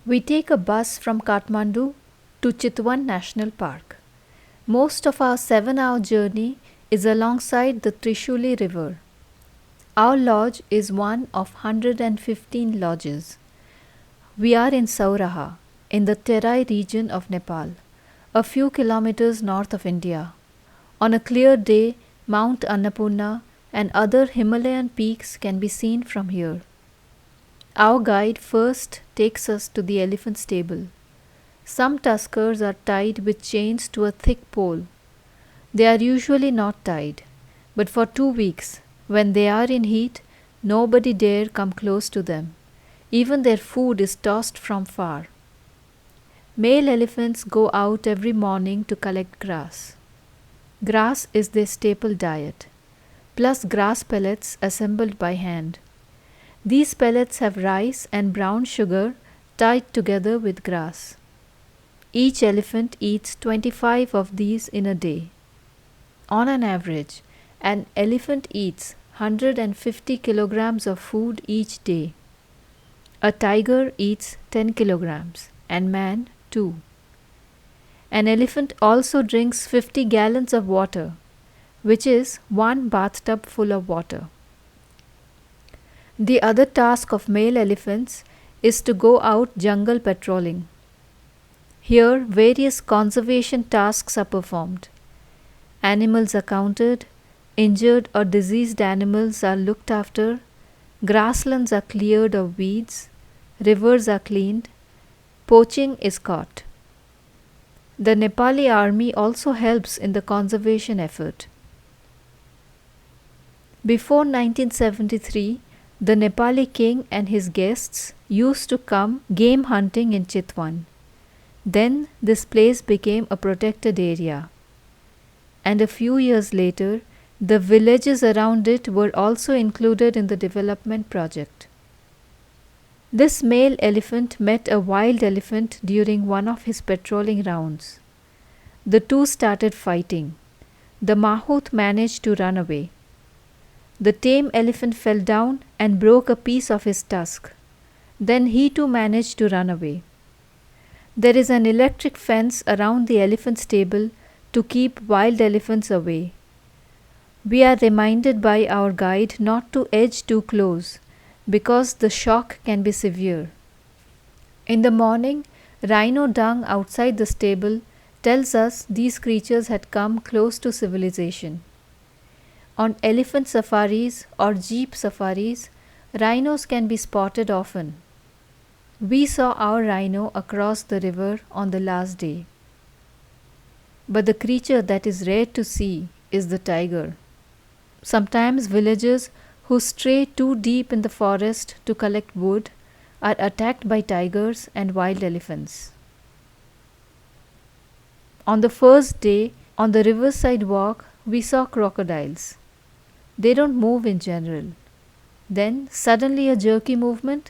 We take a bus from Kathmandu to Chitwan National Park. Most of our 7-hour journey is alongside the Trishuli River. Our lodge is one of 115 lodges. We are in Sauraha, in the Terai region of Nepal, a few kilometers north of India. On a clear day, Mount Annapurna and other Himalayan peaks can be seen from here. Our guide first takes us to the elephant stable. Some tuskers are tied with chains to a thick pole. They are usually not tied, but for 2 weeks, when they are in heat, nobody dare come close to them. Even their food is tossed from far. Male elephants go out every morning to collect grass. Grass is their staple diet, plus grass pellets assembled by hand. These pellets have rice and brown sugar tied together with grass. Each elephant eats 25 of these in a day. On an average, an elephant eats 150 kilograms of food each day. A tiger eats 10 kilograms and man 2. An elephant also drinks 50 gallons of water, which is one bathtub full of water. The other task of male elephants is to go out jungle patrolling. Here, various conservation tasks are performed. Animals are counted, injured or diseased animals are looked after, grasslands are cleared of weeds, rivers are cleaned, poaching is caught. The Nepali army also helps in the conservation effort. Before 1973, the Nepali king and his guests used to come game hunting in Chitwan. Then this place became a protected area. And a few years later, the villages around it were also included in the development project. This male elephant met a wild elephant during one of his patrolling rounds. The two started fighting. The mahout managed to run away. The tame elephant fell down and broke a piece of his tusk. Then he too managed to run away. There is an electric fence around the elephant stable to keep wild elephants away. We are reminded by our guide not to edge too close because the shock can be severe. In the morning, rhino dung outside the stable tells us these creatures had come close to civilization. On elephant safaris or jeep safaris, rhinos can be spotted often. We saw our rhino across the river on the last day. But the creature that is rare to see is the tiger. Sometimes villagers who stray too deep in the forest to collect wood are attacked by tigers and wild elephants. On the first day, on the riverside walk, we saw crocodiles. They don't move in general. Then suddenly a jerky movement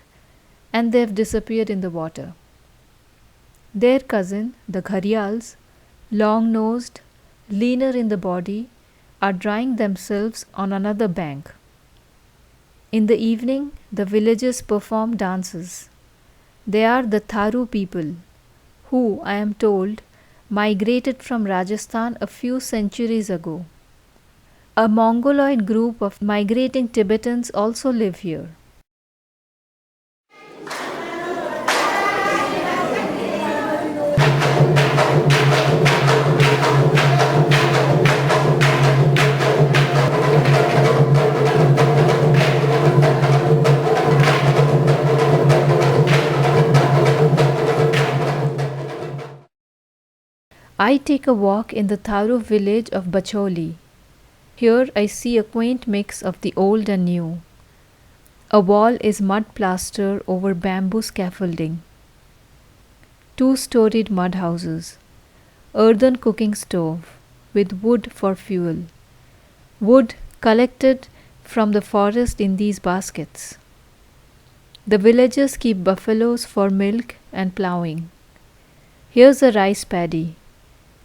and they have disappeared in the water. Their cousin, the gharials, long-nosed, leaner in the body, are drying themselves on another bank. In the evening, the villagers perform dances. They are the Tharu people, who, I am told, migrated from Rajasthan a few centuries ago. A Mongoloid group of migrating Tibetans also live here. I take a walk in the Tharu village of Bajjali. Here I see a quaint mix of the old and new. A wall is mud plaster over bamboo scaffolding. 2-storied mud houses. Earthen cooking stove with wood for fuel. Wood collected from the forest in these baskets. The villagers keep buffaloes for milk and ploughing. Here's a rice paddy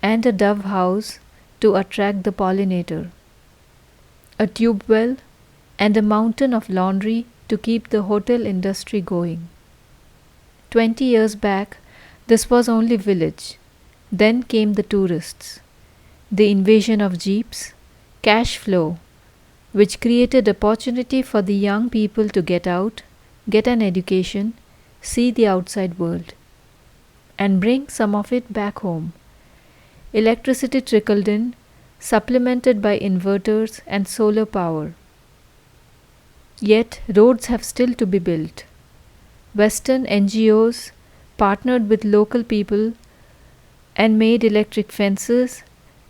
and a dove house to attract the pollinator. A tube well and a mountain of laundry to keep the hotel industry going. 20 years back, this was only village. Then came the tourists, the invasion of jeeps, cash flow, which created opportunity for the young people to get out, get an education, see the outside world, and bring some of it back home. Electricity trickled in, supplemented by inverters and solar power. Yet roads have still to be built. Western NGOs partnered with local people and made electric fences,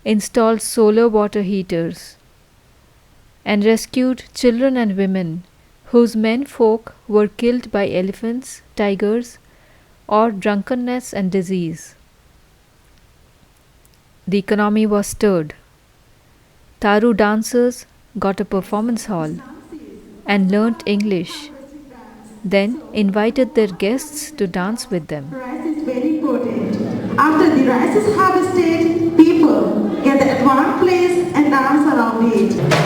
installed solar water heaters, and rescued children and women whose men folk were killed by elephants, tigers, or drunkenness and disease. The economy was stirred. Taru dancers got a performance hall and learnt English, then invited their guests to dance with them. Rice is very important. After the rice is harvested, people gather at one place and dance around it.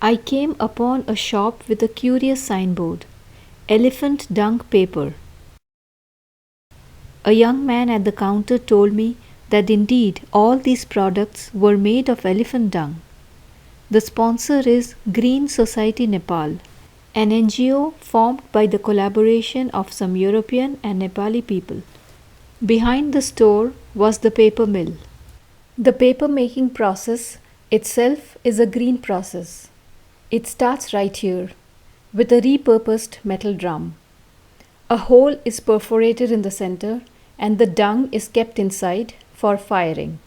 I came upon a shop with a curious signboard, Elephant Dung Paper. A young man at the counter told me that indeed all these products were made of elephant dung. The sponsor is Green Society Nepal, an NGO formed by the collaboration of some European and Nepali people. Behind the store was the paper mill. The paper making process itself is a green process. It starts right here with a repurposed metal drum. A hole is perforated in the center and the dung is kept inside for firing.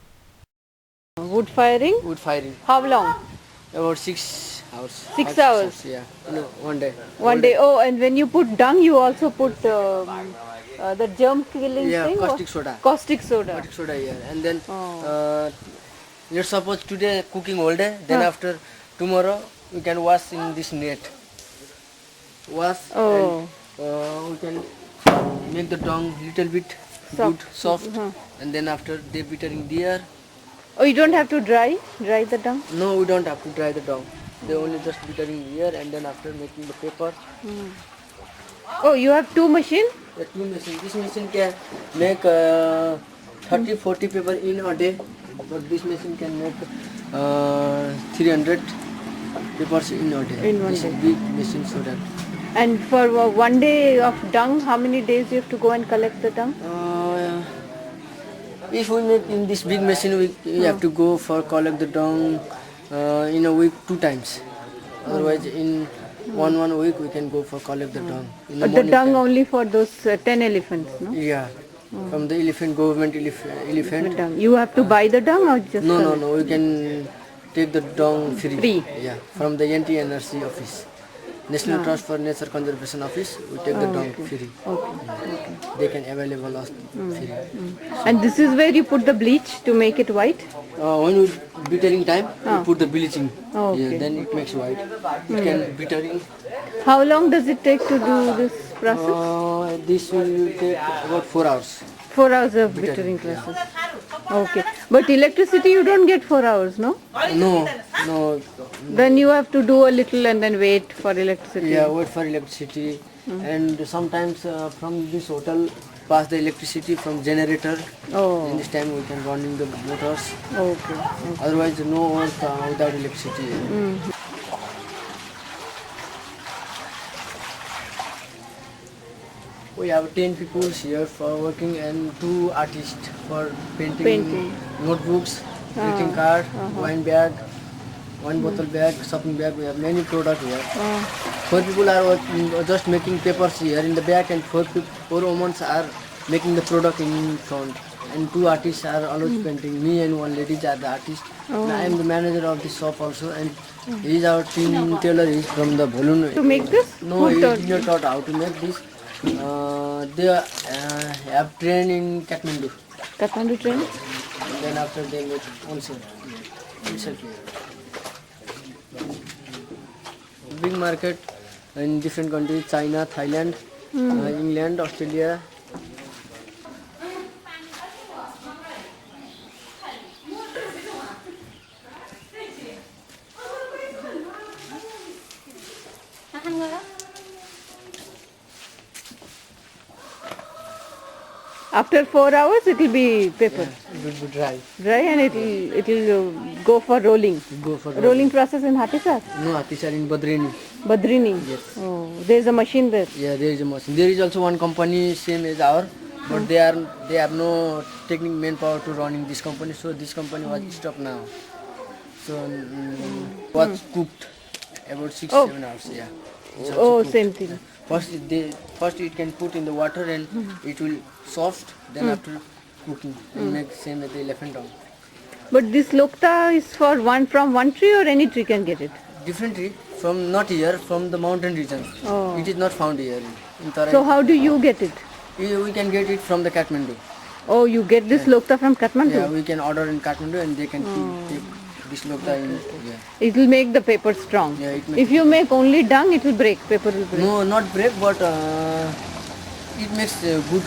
Wood firing? Wood firing. How long? About 6 hours. 6 hours? Yeah, no, one day. One day. Oh, and when you put dung, you also put the germ killing Yeah, thing? caustic soda. Caustic soda. Caustic soda, yeah. And then, let's suppose today cooking all day, then after tomorrow we can wash in this net. Wash and we can make the dung little bit good, soft. And then after they bittering there. Oh, you don't have to dry the dung? No, we don't have to dry the dung. They only just bittering here and then after making the paper. Oh, you have two machines? The two machine. This machine can make 30-40 paper in a day, but this machine can make 300 papers in a day. In one this day. Is big machine so that. And for 1 day of dung, how many days you have to go and collect the dung? If we make in this big machine, we have to go for collect the dung in a week 2 times. Otherwise, in one week we can go for collect the dung. In The morning dung time. only for those 10 elephants, no? Yeah, from the government elephant. Dung. You have to buy the dung or just No, collect? no, we can take the dung free. Free? Yeah, from the NTNRC office. National Trust for Nature Conservation Office, we take the dung free. Okay. They can available us free. And this is where you put the bleach to make it white? When we bittering time, we put the bleaching. Oh, okay. Yeah, then it makes white. It can bittering. How long does it take to do this process? This will take about 4 hours. 4 hours of bittering process. Okay. But electricity you don't get 4 hours, no? No. Then you have to do a little and then wait for electricity. Yeah, wait for electricity. And sometimes from this hotel, pass the electricity from generator. Oh. In this time we can running the motors. Okay. Otherwise no work without electricity. We have 10 people here for working and 2 artists for painting. Notebooks, greeting card, wine bag, one bottle bag, shopping bag. We have many products here. 4 people are just making papers here in the back, and 4 women are making the product in front. And 2 artists are always painting. Me and 1 lady are the artist. And I am the manager of this shop also, and he is our team tailor. He is from the balloon. To make this? No, he did not taught how to make this. They have trained in Kathmandu. Kathmandu train? And then after they make also. Big market in different countries: China, Thailand, England, Australia. After 4 hours, it will be paper. It will be dry. Dry, and it will go for rolling. Go for Rolling process in Hatisar? No, Hatisar in Badrini. Badrini? Yes. Oh, there is a machine there. Yeah, there is a machine. There is also one company same as our, but they have no technical manpower to running this company. So this company was stopped now. So was cooked about 6-7 hours. Yeah. It's also Oh, cooked. same thing. First it can put in the water and it will soft. Then after cooking and make same as the elephant tongue. But this lokta is from one tree, or any tree can get it? Different tree from not here, from the mountain region. Oh. It is not found here in Tarai. So how do you get it? We can get it from the Kathmandu. Oh, you get this lokta from Kathmandu? Yeah, we can order in Kathmandu and they can take this lokta in. Yeah. It will make the paper strong. Yeah, it makes If you make only dung, it will break. Paper will break. No, not break, but it makes good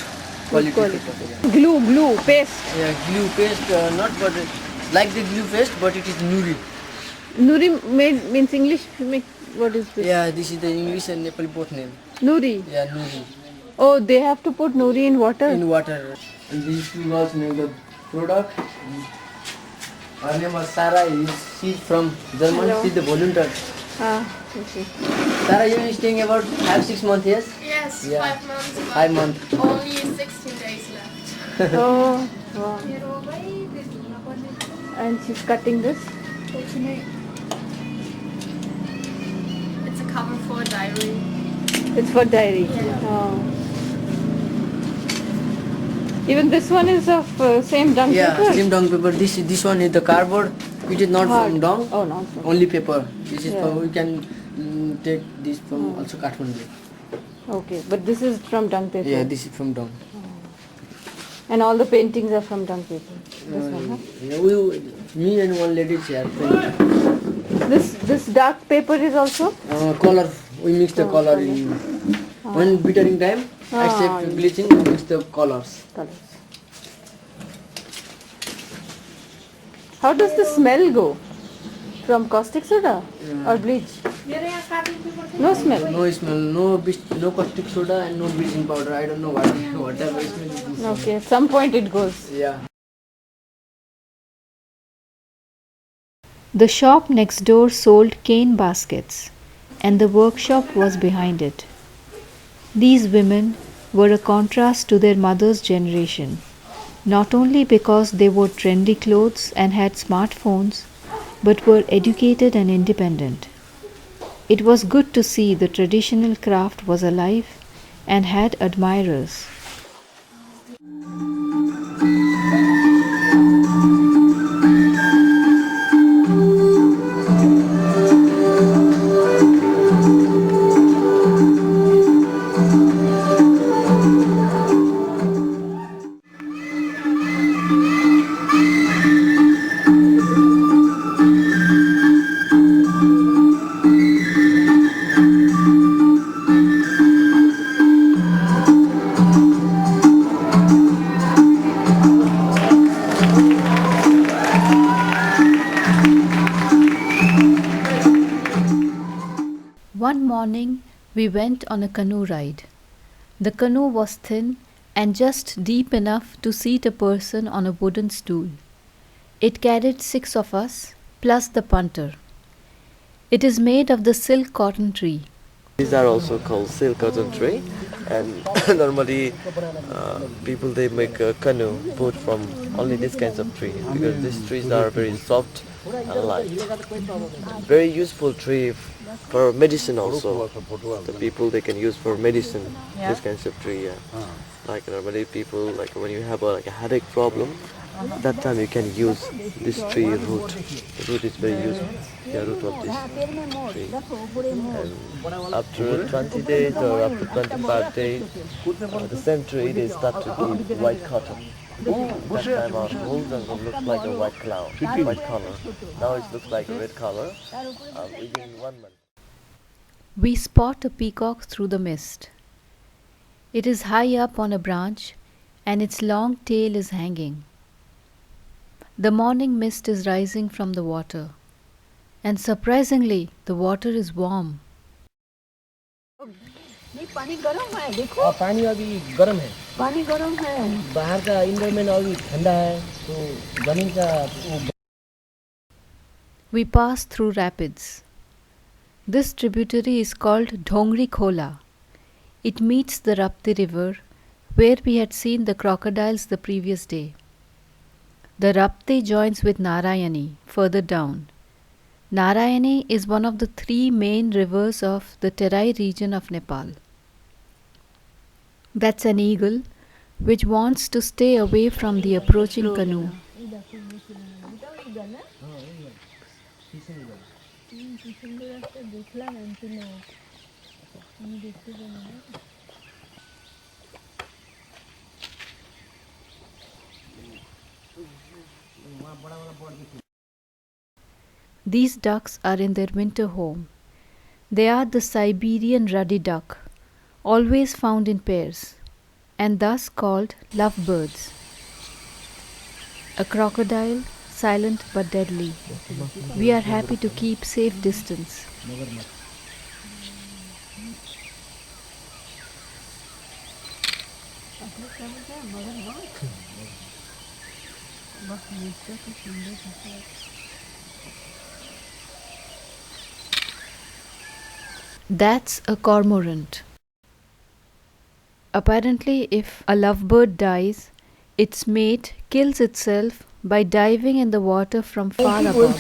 quality. quality. Paper, yeah. Glue, paste. Yeah, glue paste, not but like the glue paste, but it is nuri. Nuri made means English. What is this? Yeah, this is the English and Nepali both name. Nuri. Yeah, nuri. Oh, they have to put nuri in water. In water. And these two girls make the product. Her name was Sarah. She's from Germany. Hello. She's the volunteer. Okay. Sarah, you are staying about 5-6 months, yes? Yes, Yeah. 5 months. but 5 months. Only 16 days left. Oh, wow. And she's cutting this. It's a cover for diary. It's for diary. Oh. Even this one is of same dung Yeah, paper. same dung paper. This one is the cardboard. It is not Hard. from dung. Oh, no. Only paper. This is Yeah. from, we can take this from also Kathmandu. Okay, but this is from dung paper. Yeah, this is from dung. And all the paintings are from dung paper. This one, huh? Yeah, me and 1 lady here. This dark paper is also. Color. We mix the color in. When bittering time, except bleaching, we mix the colors. Colors. How does the smell go? From caustic soda or bleach? No smell. No smell, no caustic soda and no bleaching powder. I don't know whatever smell is this. Okay, at some point it goes. Yeah. The shop next door sold cane baskets, and the workshop was behind it. These women were a contrast to their mother's generation, not only because they wore trendy clothes and had smartphones, but were educated and independent. It was good to see the traditional craft was alive and had admirers. One morning we went on a canoe ride. The canoe was thin and just deep enough to seat a person on a wooden stool. It carried 6 of us, plus the punter. It is made of the silk cotton tree. These are also called silk cotton tree, and normally people they make a canoe boat from only these kinds of trees because these trees are very soft and light. Very useful tree for medicine also. The people they can use for medicine these kinds of tree. Yeah. Like normally people like when you have like a headache problem, that time you can use this tree root. The root is very useful. The root of this tree. And after 20 days or after 25 days, the same tree they start to give white cotton. That time our whole jungle looks like a white cloud, white color. Now it looks like a red color within 1 month. We spot a peacock through the mist. It is high up on a branch and its long tail is hanging. The morning mist is rising from the water, and surprisingly, the water is warm. पानी अभी गर्म है पानी गर्म है बाहर का environment अभी ठंडा है तो जमीन का We pass through rapids. This tributary is called Dhongri Khola. It meets the Rapti river where we had seen the crocodiles the previous day. The Rapti joins with Narayani further down. Narayani is one of the 3 main rivers of the Terai region of Nepal. That's an eagle which wants to stay away from the approaching canoe. These ducks are in their winter home. They are the Siberian ruddy duck, always found in pairs, and thus called lovebirds. A crocodile, silent but deadly. We are happy to keep safe distance. That's a cormorant. Apparently, if a lovebird dies, its mate kills itself by diving in the water from far above.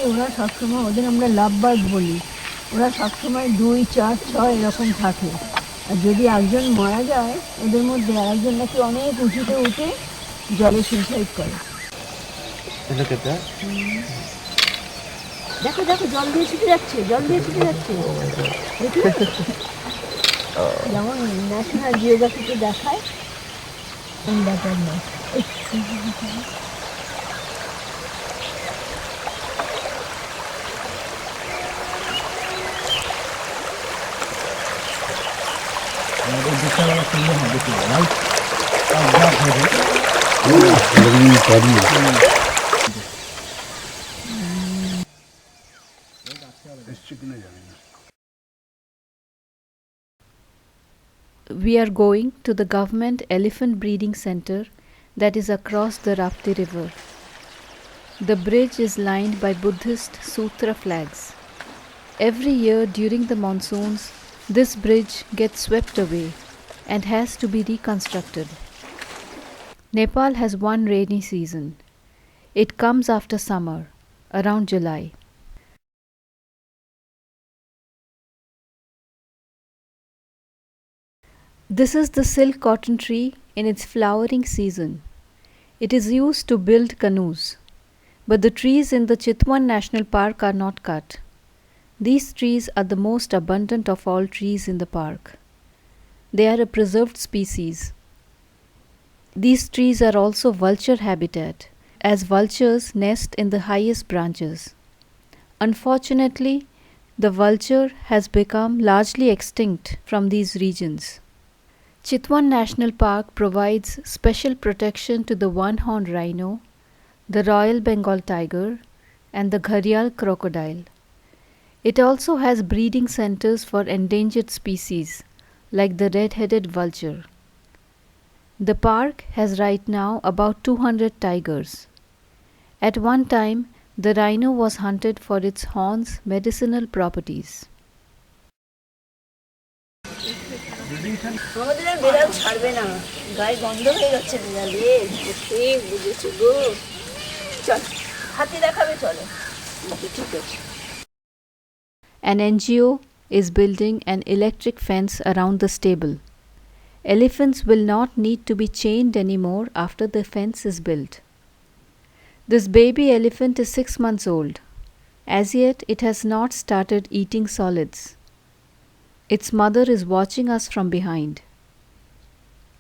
ওরা সবসময় ওদের আমরা lovebird বলি ওরা সবসময় 2, 4, 6 এরকম থাকে আর যদি একজন মারা যায় ওদের মধ্যে আরেকজন নাকি অনেক উঁচুতে উঠে জলে সুইসাইড করে দেখো দেখো জল দিয়ে ছুটে যাচ্ছে যেমন ন্যাশনাল জিওগ্রাফিতে দেখায় ব্যাপার না We are going to the government elephant breeding center that is across the Rapti river. The bridge is lined by Buddhist sutra flags. Every year during the monsoons, this bridge gets swept away and has to be reconstructed. Nepal has one rainy season. It comes after summer, around July. This is the silk cotton tree in its flowering season. It is used to build canoes, but the trees in the Chitwan National Park are not cut. These trees are the most abundant of all trees in the park. They are a preserved species. These trees are also vulture habitat, as vultures nest in the highest branches. Unfortunately, the vulture has become largely extinct from these regions. Chitwan National Park provides special protection to the one-horned rhino, the Royal Bengal tiger, and the gharial crocodile. It also has breeding centers for endangered species like the red-headed vulture. The park has right now about 200 tigers. At one time, the rhino was hunted for its horn's medicinal properties. আমাদের বিড়াল ছাড়বে না, গায়ে গন্ধ হয়ে যাচ্ছে বিড়ালের। ঠিক বুঝেছো গো, চল হাতি দেখাবে, চলো। ঠিক আছে। An NGO is building an electric fence around the stable. Elephants will not need to be chained anymore after the fence is built. This baby elephant is 6 months old. As yet, it has not started eating solids. Its mother is watching us from behind.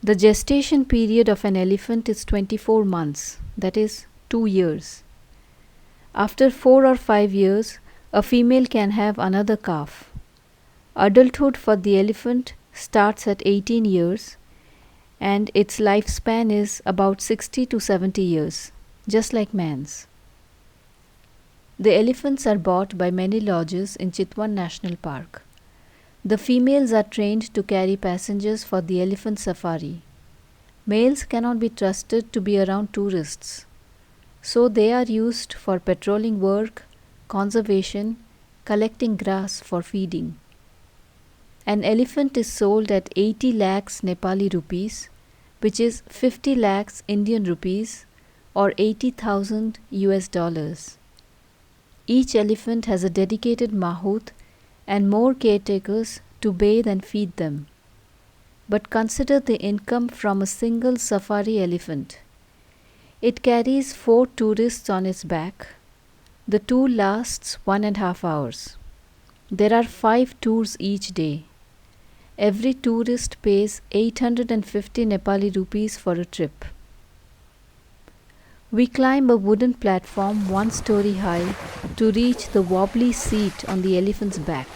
The gestation period of an elephant is 24 months, that is, 2 years. After 4 or 5 years, a female can have another calf. Adulthood for the elephant starts at 18 years and its lifespan is about 60 to 70 years, just like man's. The elephants are bought by many lodges in Chitwan National Park. The females are trained to carry passengers for the elephant safari. Males cannot be trusted to be around tourists, so they are used for patrolling work, conservation, collecting grass for feeding. An elephant is sold at 80 lakhs Nepali rupees, which is 50 lakhs Indian rupees or $80,000 US. Each elephant has a dedicated mahout and more caretakers to bathe and feed them. But consider the income from a single safari elephant. It carries 4 tourists on its back. The tour lasts 1.5 hours. There are 5 tours each day. Every tourist pays 850 Nepali rupees for a trip. We climb a wooden platform 1 story high to reach the wobbly seat on the elephant's back.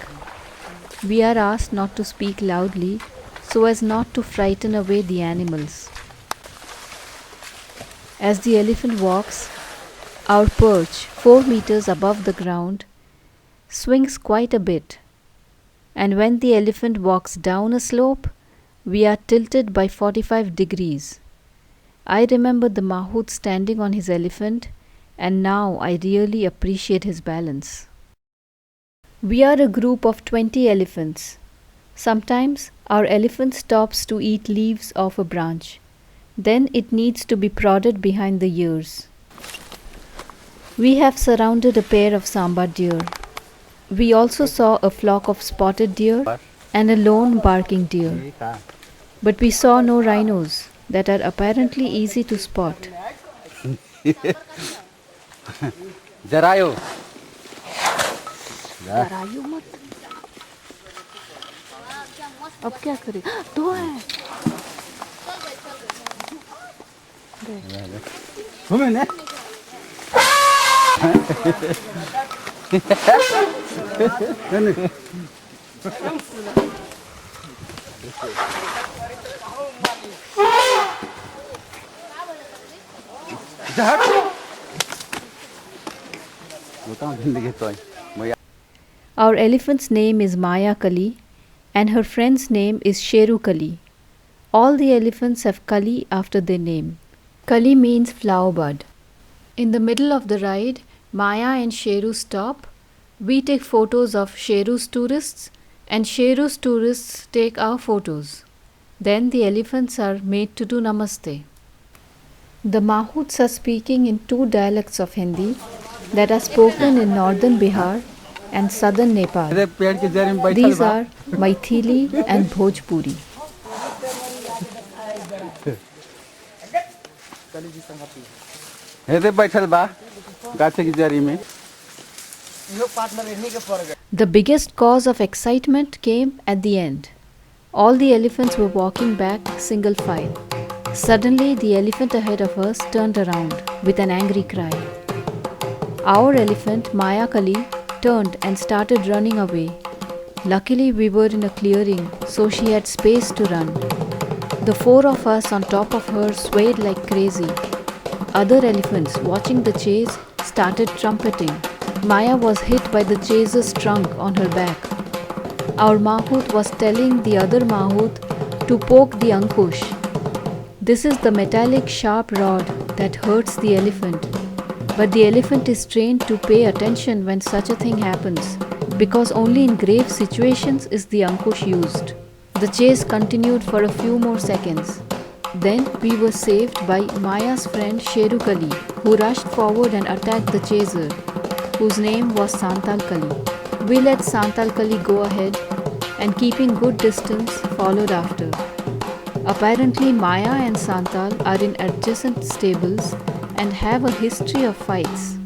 We are asked not to speak loudly so as not to frighten away the animals. As the elephant walks, our perch, 4 meters above the ground, swings quite a bit, and when the elephant walks down a slope, we are tilted by 45 degrees. I remember the mahout standing on his elephant, and now I really appreciate his balance. We are a group of 20 elephants. Sometimes our elephant stops to eat leaves off a branch. Then it needs to be prodded behind the ears. We have surrounded a pair of sambar deer. We also saw a flock of spotted deer and a lone barking deer. But we saw no rhinos that are apparently easy to spot. Jarayo. डराइयो मत। अब क्या करें? 2 है। घूमे Our elephant's name is Maya Kali and her friend's name is Sheru Kali. All the elephants have Kali after their name. Kali means flower bud. In the middle of the ride, Maya and Sheru stop. We take photos of Sheru's tourists and Sheru's tourists take our photos. Then the elephants are made to do namaste. The mahouts are speaking in 2 dialects of Hindi that are spoken in northern Bihar and southern Nepal. These are Maithili and Bhojpuri. The biggest cause of excitement came at the end. All the elephants were walking back single file. Suddenly, the elephant ahead of us turned around with an angry cry. Our elephant, Maya Kali, turned and started running away. Luckily, we were in a clearing, so she had space to run. The 4 of us on top of her swayed like crazy. Other elephants, watching the chase, started trumpeting. Maya was hit by the chaser's trunk on her back. Our mahout was telling the other mahout to poke the ankush. This is the metallic sharp rod that hurts the elephant. But the elephant is trained to pay attention when such a thing happens, because only in grave situations is the ankush used. The chase continued for a few more seconds. Then we were saved by Maya's friend Sheru Kali, who rushed forward and attacked the chaser, whose name was Santal Kali. We let Santal Kali go ahead and, keeping good distance, followed after. Apparently Maya and Santal are in adjacent stables and have a history of fights.